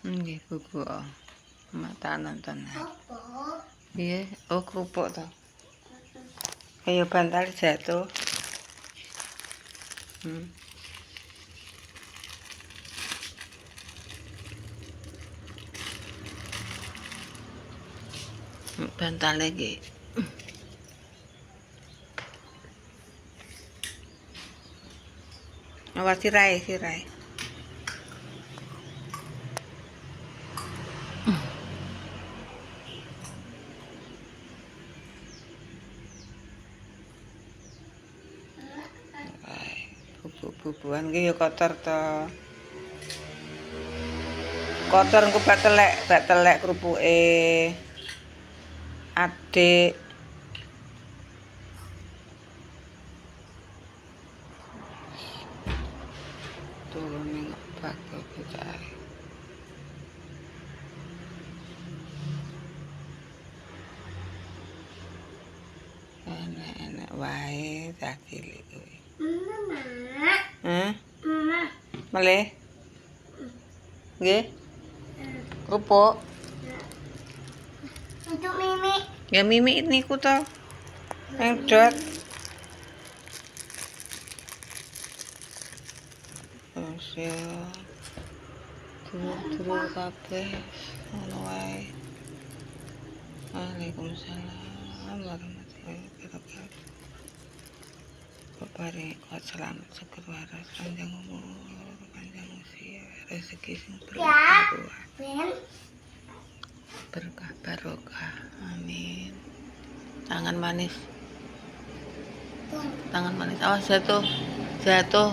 Nggih, bubuk. Mata nonton. Apa? Iya, oh kerupuk to. Kayak bantal jatuh. Bantal lagi. Awas sirai. Bubuk-bubukan ki ya kotor to. Kotor engko bak telek kerupuke. Adik. Turun ning bak bocah. Enak wae cah cilik kuwi. Hah? Melih? Nggih? Kerupuk? Untuk Mimi. Ya Mimi niku to. Nang dot. Ya. Dulur kabeh ngono wae. Waalaikumsalam warahmatullahi wabarakatuh. Bapak kuat selamat seger waras panjang umur panjang usia rezeki sing berkah berkah barokah amin. Tangan manis awas jatuh